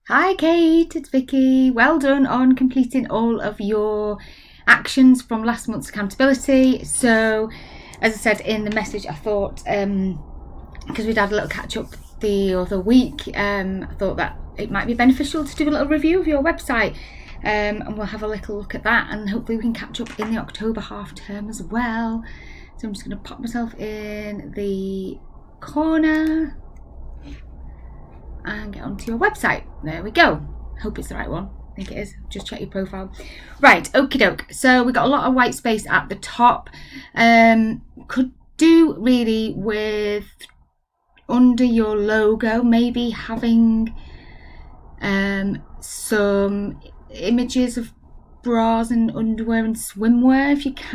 Hi Kate, it's Vicky. Well done on completing all of your actions from last month's accountability. So, as I said in the message, I thought, because we'd had a little catch up the other week, I thought that it might be beneficial to do a little review of your website. And we'll have a little look at that, and hopefully we can catch up in the October half term as well. So I'm just going to pop myself in the corner and get onto your website. There we go. Hope it's the right one. I think it is. Just check your profile. Right, okie doke. So we've got a lot of white space at the top. Could do really with under your logo, maybe having some images of bras and underwear and swimwear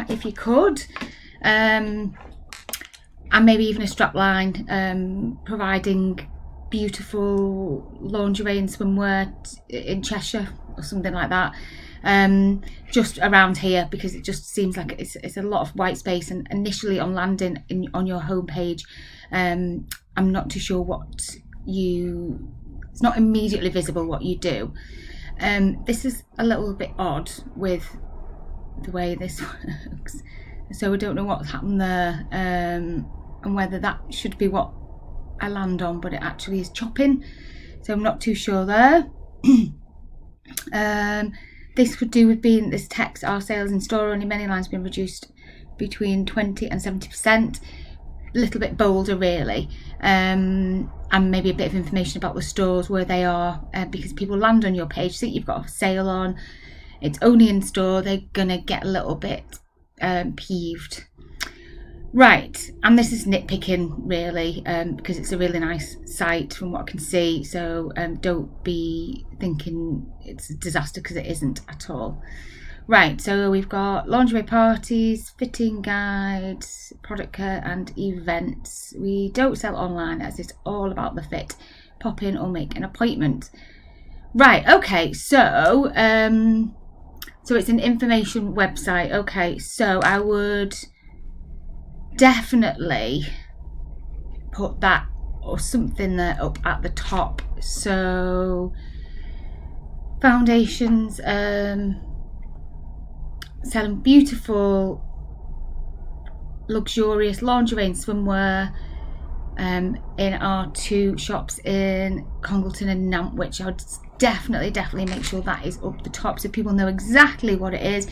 if you could. And maybe even a strap line, providing beautiful lingerie and swimwear in Cheshire or something like that, just around here, because it just seems like it's a lot of white space, and initially on landing on your homepage, I'm not too sure it's not immediately visible what you do. This is a little bit odd with the way this works, so I don't know what's happened there, and whether that should be what I land on, but it actually is chopping, so I'm not too sure there. This could do with being this text: our sales in store only, many lines been reduced between 20 and 70%. A little bit bolder really, and maybe a bit of information about the stores, where they are, because people land on your page, see you've got a sale on, it's only in store, they're gonna get a little bit peeved. Right, and this is nitpicking really, because it's a really nice site from what I can see, so don't be thinking it's a disaster, because it isn't at all. Right, so we've got lingerie parties, fitting guides, product care and events. We don't sell online, as it's all about the fit. Pop in or make an appointment. Right, okay, so it's an information website. Okay, so I would definitely put that or something there up at the top. So foundations, selling beautiful luxurious lingerie and swimwear in our two shops in Congleton and Nantwich. I would definitely make sure that is up the top, so people know exactly what it is,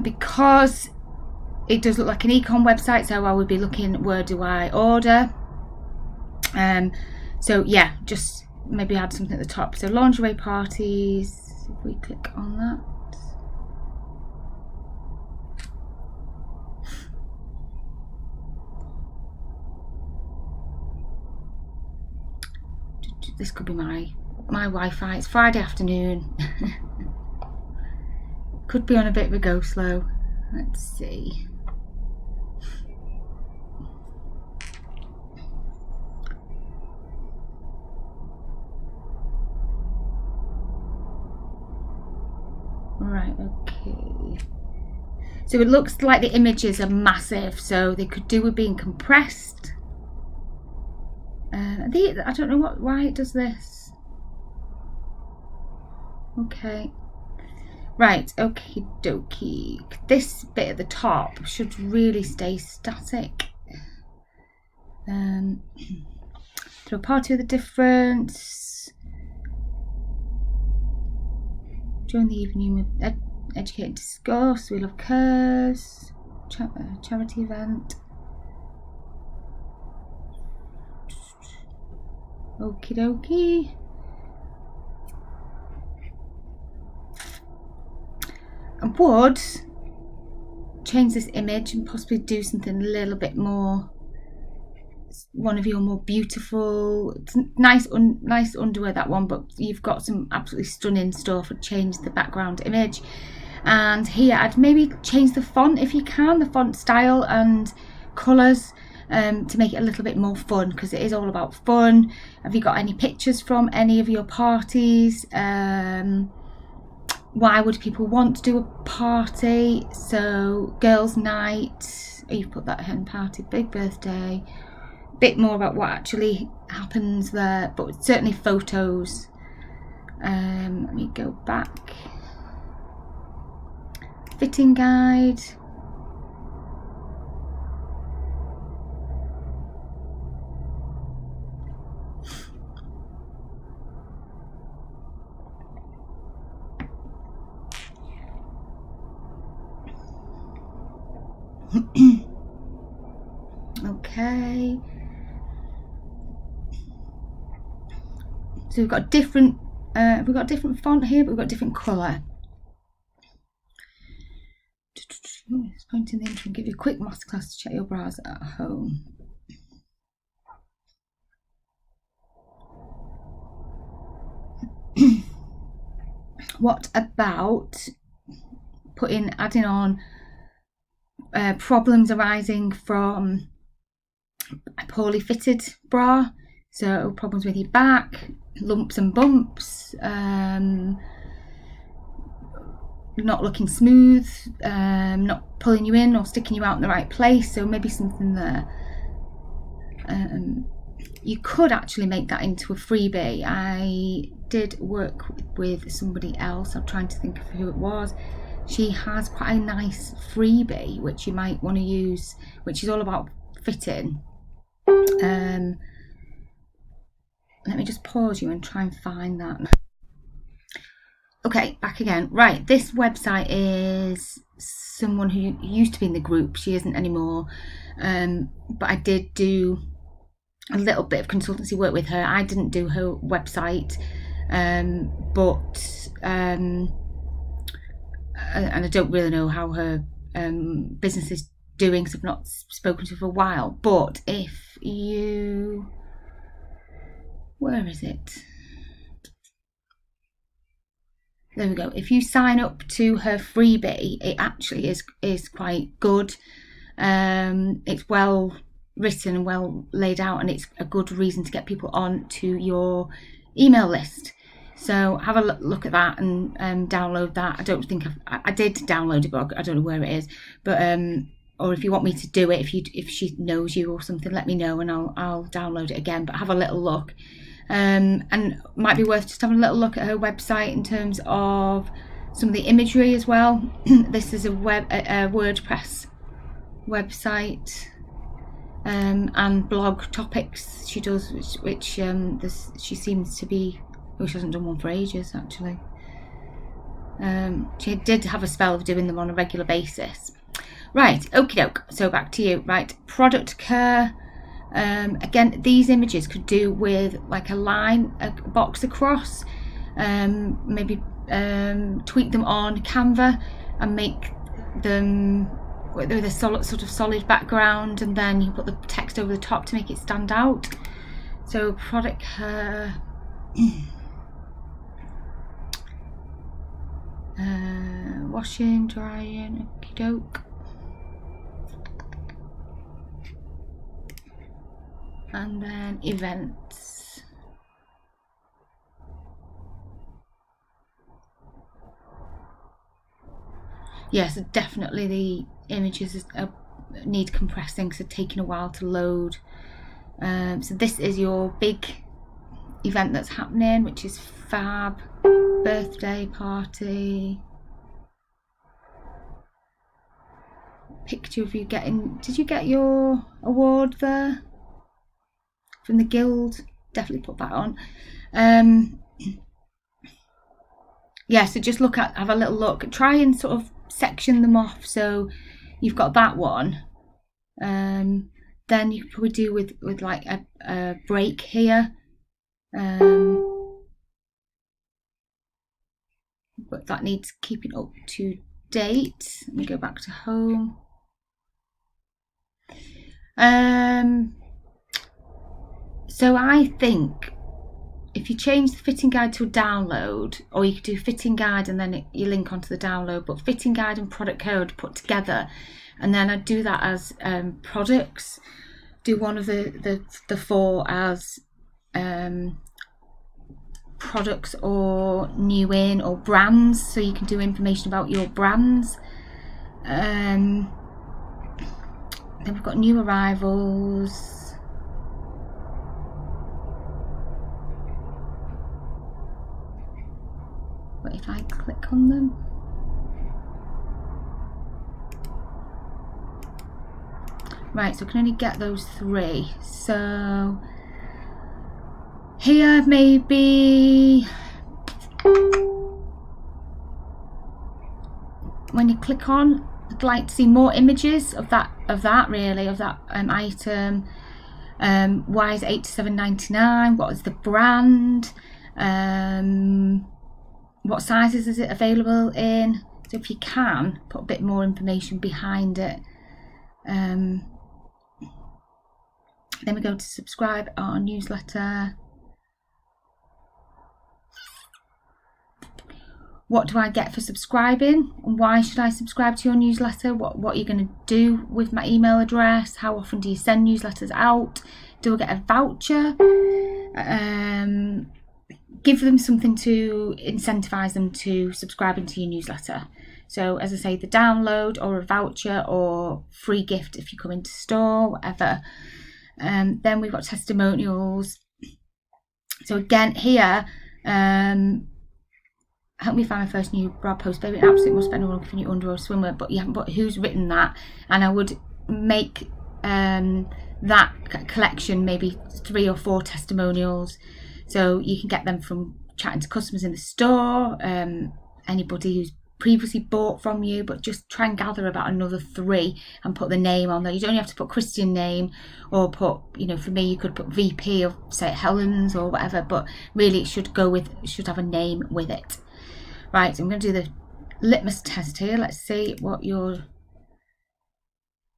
because it does look like an econ website, so I would be looking, where do I order? So yeah, just maybe add something at the top. So lingerie parties, if we click on that. This could be my Wi-Fi. It's Friday afternoon. Could be on a bit of a go slow. Let's see. Right, okay. So it looks like the images are massive, so they could do with being compressed. I don't know why it does this. Okay. Right, okie dokie. This bit at the top should really stay static. Throw a party with a difference. Join the evening with educate and discuss. We love curves. Charity event. Okie dokie. I would change this image and possibly do something a little bit more, one of your more beautiful, nice underwear, that one, but you've got some absolutely stunning stuff. I'd change the background image, and here I'd maybe change the font if you can, the font style and colours, to make it a little bit more fun, because it is all about fun. Have you got any pictures from any of your parties? Why would people want to do a party? So girls' night, you've put that hen party, big birthday, a bit more about what actually happens there, but certainly photos. Let me go back. Fitting guide. Okay. So we've got different font here, but we've got different colour. It's pointing the intro and give you a quick masterclass to check your browser at home. What about adding on problems arising from a poorly fitted bra? So problems with your back, lumps and bumps, not looking smooth, not pulling you in or sticking you out in the right place. So maybe something there. You could actually make that into a freebie. I did work with somebody else. I'm trying to think of who it was. She has quite a nice freebie which you might want to use, which is all about fitting. Let me just pause you and try and find that. Okay, back again. Right, this website is someone who used to be in the group. She isn't anymore. But I did do a little bit of consultancy work with her. I didn't do her website, but and I don't really know how her business is doing, because I've not spoken to her for a while. But if you, where is it? There we go. If you sign up to her freebie, it actually is quite good. It's well written and well laid out, and it's a good reason to get people on to your email list. So have a look at that and download that. I don't think I did download it, but I don't know where it is. But or if you want me to do it, if she knows you or something, let me know and I'll download it again. But have a little look. And might be worth just having a little look at her website in terms of some of the imagery as well. This is a WordPress website, and blog topics she does, which she seems to be. Oh, she hasn't done one for ages actually. She did have a spell of doing them on a regular basis. Right, okie doke. So back to you. Right, product care. Again, these images could do with like a box across, maybe tweak them on Canva and make them with a solid background, and then you put the text over the top to make it stand out. So product care, washing, drying, okie doke. And then events. Yes, definitely the images need compressing, so taking a while to load. So this is your big event that's happening, which is fab. Birthday party. Picture of you getting. Did you get your award there? From the guild, definitely put that on. Yeah, so just have a little look, try and sort of section them off. So you've got that one, then you could probably do with like a break here, but that needs keeping up to date. Let me go back to home. So I think if you change the fitting guide to a download, or you could do fitting guide and then you link onto the download, but fitting guide and product code put together, and then I'd do that as products. Do one of the four as products or new in or brands, so you can do information about your brands. Then we've got new arrivals. if I click on them. Right, so I can only get those 3. So here maybe when you click on, I'd like to see more images of that item. Why is it £87.99? What is the brand? What sizes is it available in? So if you can put a bit more information behind it. Then we go to subscribe our newsletter. What do I get for subscribing? And why should I subscribe to your newsletter? What are you going to do with my email address? How often do you send newsletters out? Do I get a voucher? Give them something to incentivize them to subscribing to your newsletter. So as I say, the download or a voucher or free gift if you come into store, whatever. Then we've got testimonials. So again here, help me find my first new bra post, baby. Absolutely must spend all for new underwear swimwear, but you haven't put who's written that. And I would make that collection maybe 3 or 4 testimonials, so you can get them from chatting to customers in the store, anybody who's previously bought from you, but just try and gather about another 3 and put the name on there. You don't have to put Christian name or put, you know, for me you could put VP of St Helens or whatever, but really it should have a name with it. Right, so I'm going to do the litmus test here. Let's see what your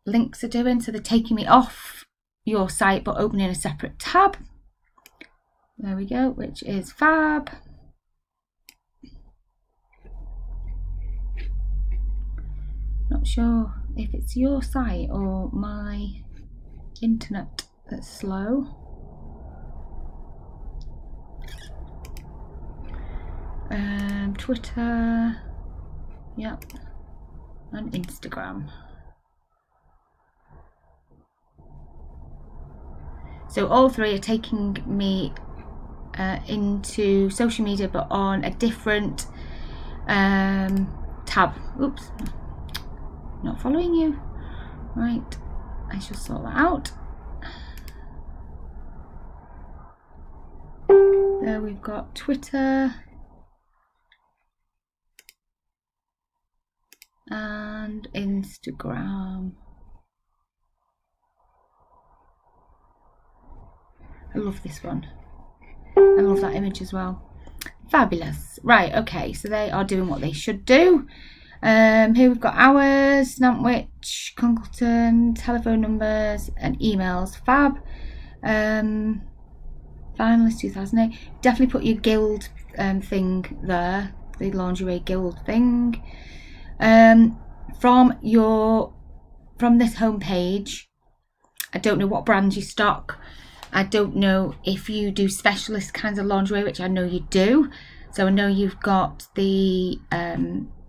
links are doing. So they're taking me off your site but opening a separate tab. There we go, which is fab. Not sure if it's your site or my internet that's slow. Twitter, yep, and Instagram. So all 3 are taking me into social media, but on a different tab. Oops, not following you. Right, I shall sort that out. There we've got Twitter and Instagram. I love this one. I love that image as well. Fabulous. Right, okay, so they are doing what they should do. Here we've got hours, Nantwich, Congleton, telephone numbers and emails. Fab. Finalist 2008. Definitely put your guild thing there, the lingerie guild thing. From this homepage, I don't know what brands you stock. I don't know if you do specialist kinds of lingerie, which I know you do. So I know you've got the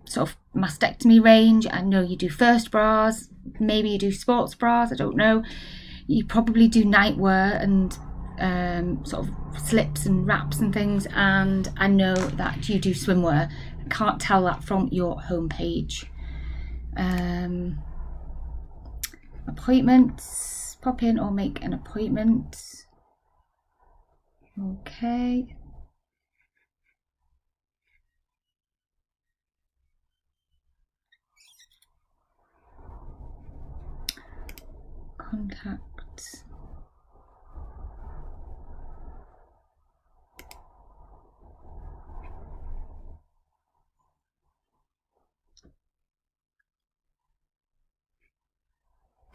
sort of mastectomy range. I know you do first bras. Maybe you do sports bras. I don't know. You probably do nightwear and sort of slips and wraps and things. And I know that you do swimwear. I can't tell that from your homepage. Appointments, pop in or make an appointment. Okay. Contacts.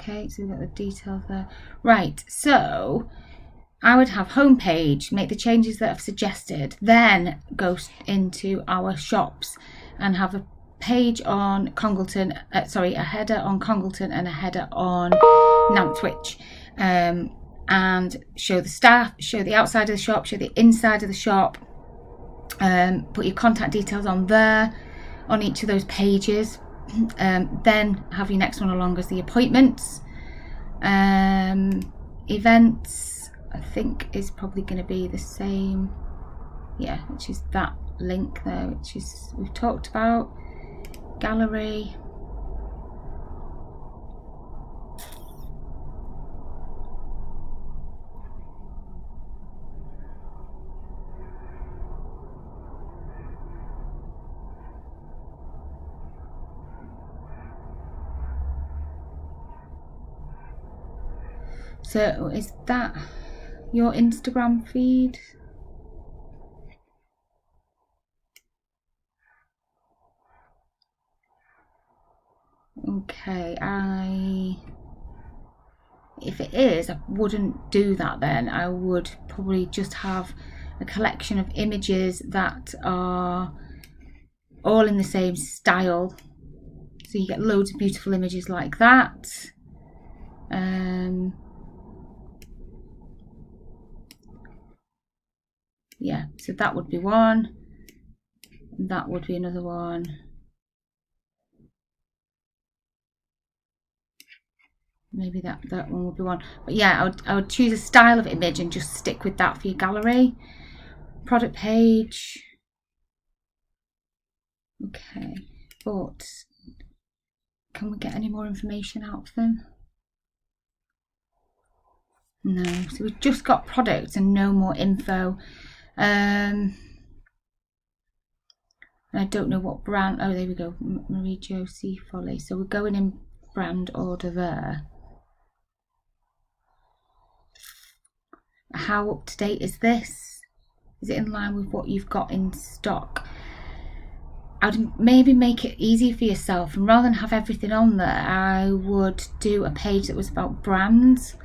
Okay, so we've got the details there. Right, so I would have homepage, make the changes that I've suggested, then go into our shops and have a page on Congleton, a header on Congleton and a header on Nantwich, and show the staff, show the outside of the shop, show the inside of the shop, put your contact details on there, on each of those pages. Then have your next one along as the appointments. Events, I think, is probably going to be the same, yeah, which is that link there, which is we've talked about. Gallery. So is that your Instagram feed? Okay, if it is, I wouldn't do that then. I would probably just have a collection of images that are all in the same style. So you get loads of beautiful images like that. Yeah, so that would be one. That would be another one. Maybe that one would be one. But yeah, I would choose a style of image and just stick with that for your gallery. Product page. Okay, but can we get any more information out of them? No, so we've just got products and no more info. And I don't know what brand. Oh, there we go. Marie Josie Folly. So we're going in brand order there. How up to date is this? Is it in line with what you've got in stock? I'd maybe make it easier for yourself, and rather than have everything on there, I would do a page that was about brands,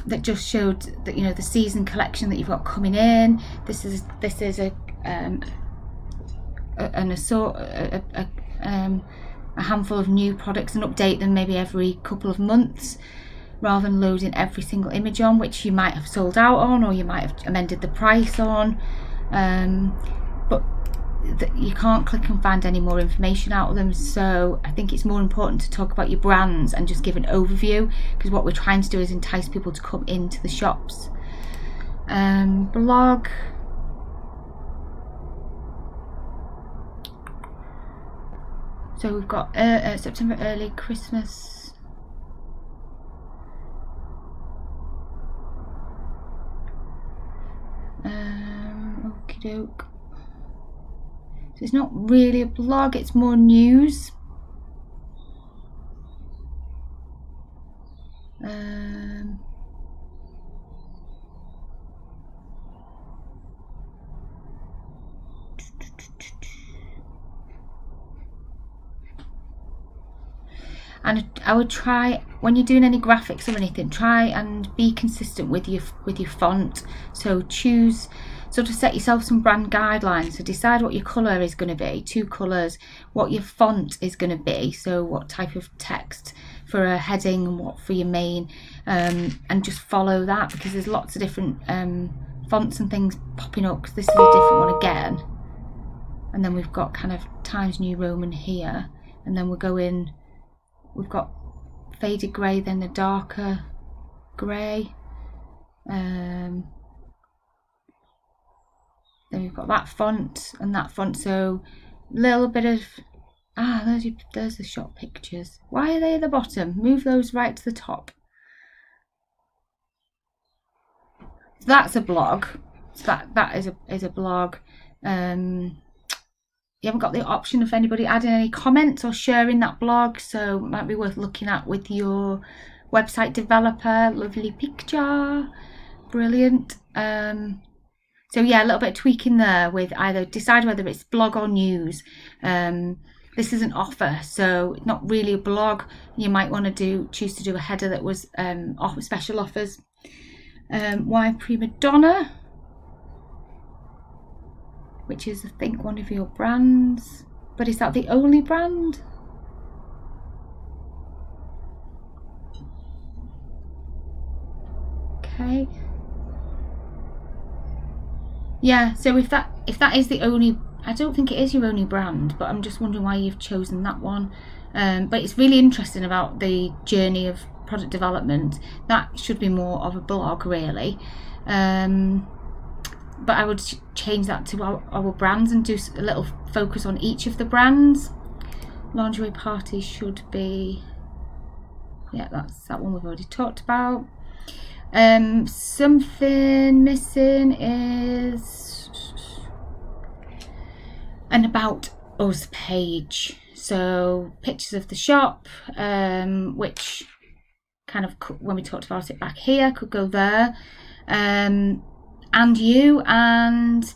that just showed that, you know, the season collection that you've got coming in. This is a handful of new products, and update them maybe every couple of months, rather than loading every single image on, which you might have sold out on, or you might have amended the price on. But you can't click and find any more information out of them, so I think it's more important to talk about your brands and just give an overview, because what we're trying to do is entice people to come into the shops. Blog. So we've got September early, Christmas. Okie doke. So it's not really a blog, it's more news. And I would try, when you're doing any graphics or anything, try and be consistent with your font. So choose, sort of set yourself some brand guidelines. So decide what your colour is going to be, 2 colours, what your font is going to be, so what type of text for a heading and what for your main, and just follow that, because there's lots of different fonts and things popping up, because this is a different one again. And then we've got kind of Times New Roman here, and then we're going, we've got faded grey, then a darker grey, then we've got that font and that font. So a little bit of there's the shop pictures. Why are they at the bottom? Move those right to the top. So that's a blog. So that is a blog. You haven't got the option of anybody adding any comments or sharing that blog, so it might be worth looking at with your website developer. Lovely picture, brilliant. So yeah, a little bit of tweaking there with either decide whether it's blog or news. This is an offer, so not really a blog. You might want to choose to do a header that was special offers. Why Prima Donna, which is, I think, one of your brands. But is that the only brand? Okay. Yeah, so if that is the only, I don't think it is your only brand, but I'm just wondering why you've chosen that one. But it's really interesting about the journey of product development. That should be more of a blog, really. but I would change that to our brands and do a little focus on each of the brands. Lingerie party should be, yeah, that's that one we've already talked about. Something missing is an about us page. So pictures of the shop, which kind of, when we talked about it back here, could go there. And you, and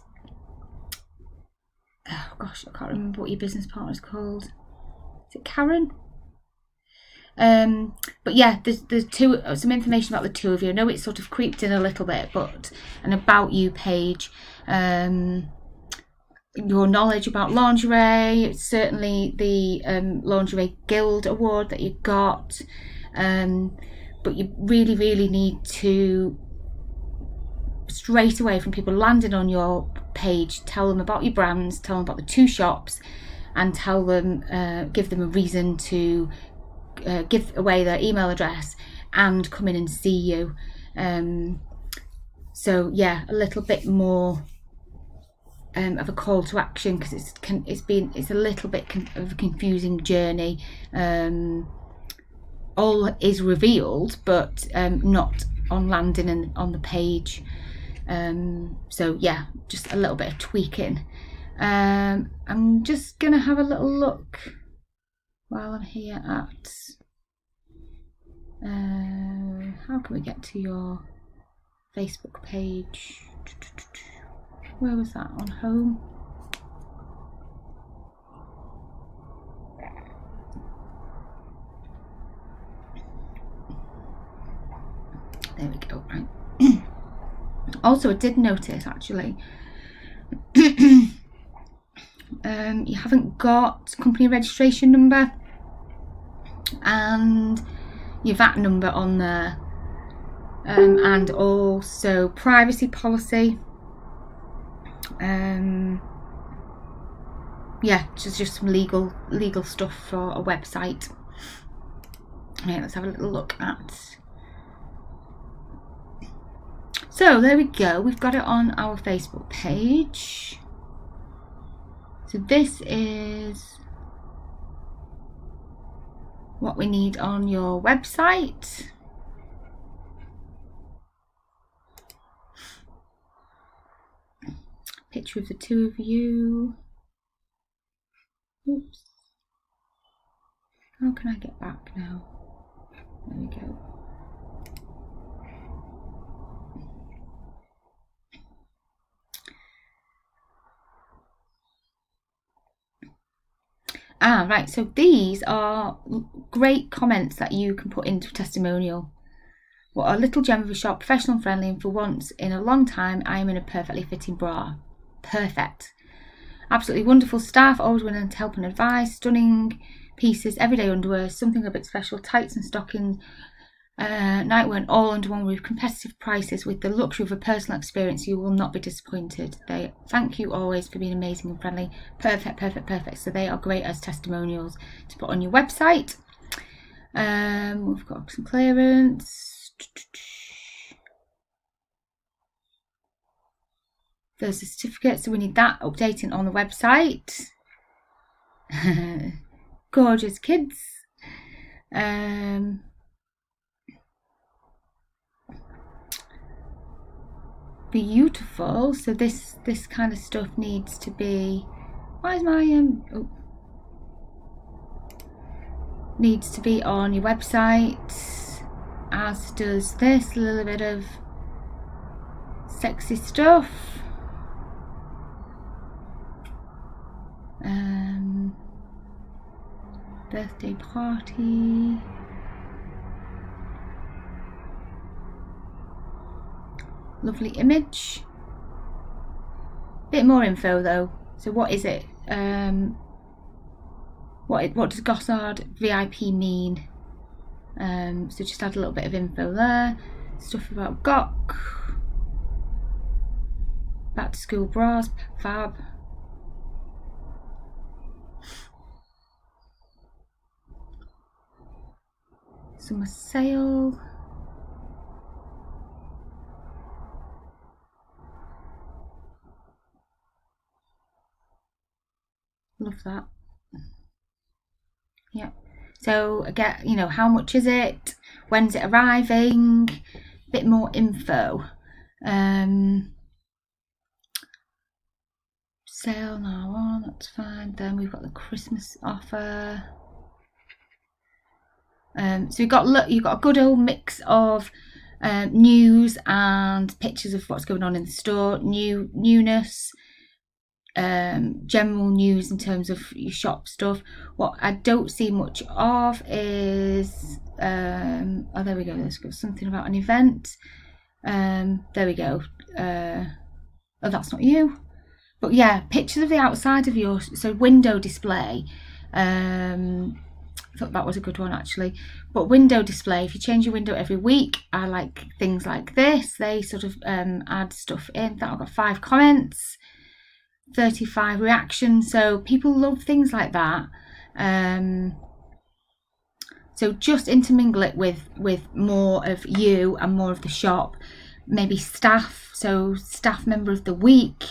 oh gosh, I can't remember what your business partner's called. Is it Karen? But yeah, there's some information about the two of you. I know it's sort of creeped in a little bit, but an about you page, your knowledge about lingerie, certainly the Lingerie Guild Award that you got, but you really need to, straight away from people landing on your page, tell them about your brands, tell them about the two shops, and tell them, give them a reason to give away their email address and come in and see you. So yeah, a little bit more of a call to action, because it's a little bit of a confusing journey. All is revealed, but not on landing and on the page. So yeah, just a little bit of tweaking. I'm just gonna have a little look while I'm here at how can we get to your Facebook page? Where was that? On home? There we go. Right. Also, I did notice actually you haven't got company registration number and your VAT number on there, and also privacy policy. Yeah, just some legal stuff for a website. Right, let's have a little look at. So there we go, we've got it on our Facebook page. So this is what we need on your website. Picture of the two of you. Oops. How can I get back now? There we go. Right, so these are great comments that you can put into a testimonial. What a little gem of a shop, professional and friendly, and for once in a long time I am in a perfectly fitting bra. Perfect. Absolutely wonderful staff, always willing to help and advise, stunning pieces, everyday underwear, something a bit special, tights and stockings, nightwear, all under one roof, competitive prices with the luxury of a personal experience. You will not be disappointed. They thank you always for being amazing and friendly. Perfect. So they are great as testimonials to put on your website. We've got some clearance. There's a certificate, so we need that updating on the website. Gorgeous kids. Beautiful. So this kind of stuff needs to be. Why is my needs to be on your website, as does this. A little bit of sexy stuff. Birthday party. Lovely image. Bit more info though. So what is it? What does Gossard VIP mean? So just add a little bit of info there. Stuff about GOC. Back to school bras, fab. Summer sale. Love that. Yeah. So again, you know, how much is it? When's it arriving? Bit more info. Sale now on, that's fine. Then we've got the Christmas offer. So you've got a good old mix of news and pictures of what's going on in the store, newness, general news in terms of your shop stuff. What I don't see much of is oh, there we go, let's go, something about an event. There we go. Oh, that's not you. But yeah, pictures of the outside of your window display. I thought that was a good one actually. But window display, if you change your window every week, I like things like this. They sort of add stuff in. That I've got 5 comments, 35 reactions. So people love things like that. So just intermingle it with more of you and more of the shop. Maybe staff, so staff member of the week.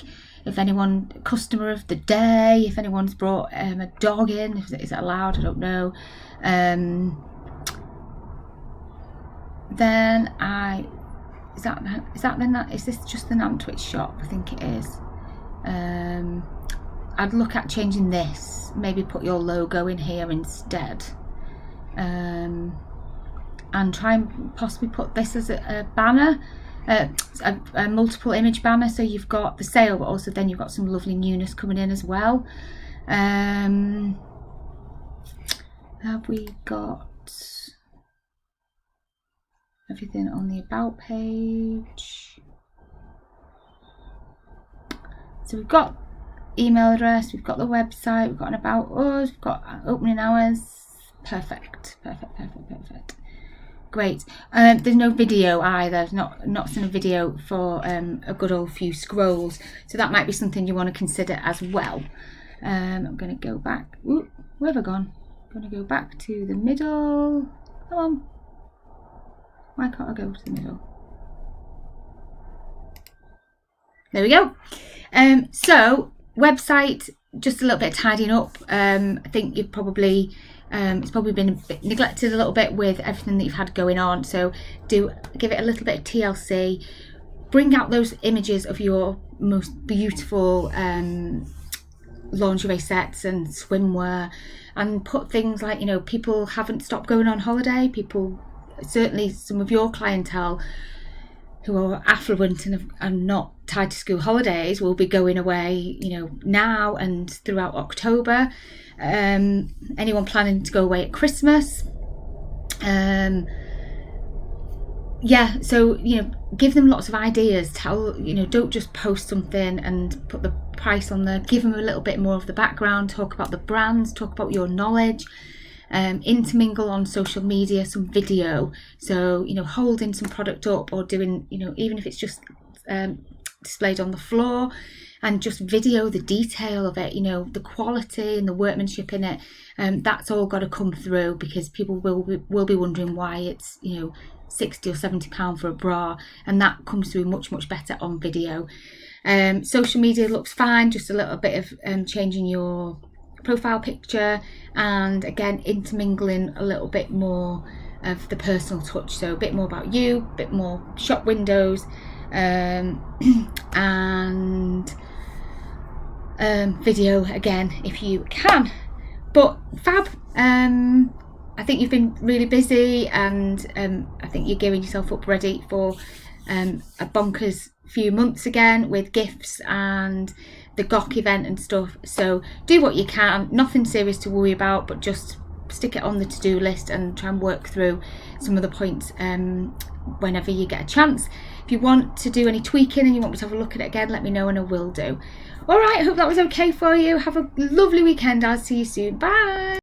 If anyone, customer of the day, if anyone's brought a dog in, is it allowed? I don't know. Then is this just the Nantwich shop? I think it is. I'd look at changing this. Maybe put your logo in here instead. And try and possibly put this as a banner. A multiple image banner, so you've got the sale, but also then you've got some lovely newness coming in as well. Have we got everything on the about page? So we've got email address, we've got the website, we've got an about us, we've got opening hours. Perfect. Great. There's no video either. Not seen a video for a good old few scrolls, so that might be something you want to consider as well. I'm going to go back. Ooh, where have I gone? I'm going to go back to the middle. Come on. Why can't I go to the middle? There we go. So website, just a little bit of tidying up. I think you've probably it's probably been a bit neglected a little bit with everything that you've had going on, so do give it a little bit of TLC. Bring out those images of your most beautiful lingerie sets and swimwear, and put things like, you know, people haven't stopped going on holiday. People, certainly some of your clientele who are affluent and are not tied to school holidays, will be going away, you know, now and throughout October. Anyone planning to go away at Christmas, yeah, so, you know, give them lots of ideas. Don't just post something and put the price on there. Give them a little bit more of the background, talk about the brands, talk about your knowledge. Intermingle on social media some video, so, you know, holding some product up or doing, you know, even if it's just displayed on the floor, and just video the detail of it, you know, the quality and the workmanship in it. That's all got to come through, because people will be wondering why it's, you know, £60 or £70 for a bra, and that comes through much better on video. Social media looks fine, just a little bit of changing your profile picture, and again intermingling a little bit more of the personal touch, so a bit more about you, a bit more shop windows, and video again if you can. But fab. I think you've been really busy, and I think you're gearing yourself up ready for a bonkers few months again with gifts and the GOC event and stuff. So do what you can, nothing serious to worry about, but just stick it on the to-do list and try and work through some of the points whenever you get a chance. If you want to do any tweaking and you want me to have a look at it again, let me know and I will do. All right, I hope that was okay for you. Have a lovely weekend. I'll see you soon. Bye.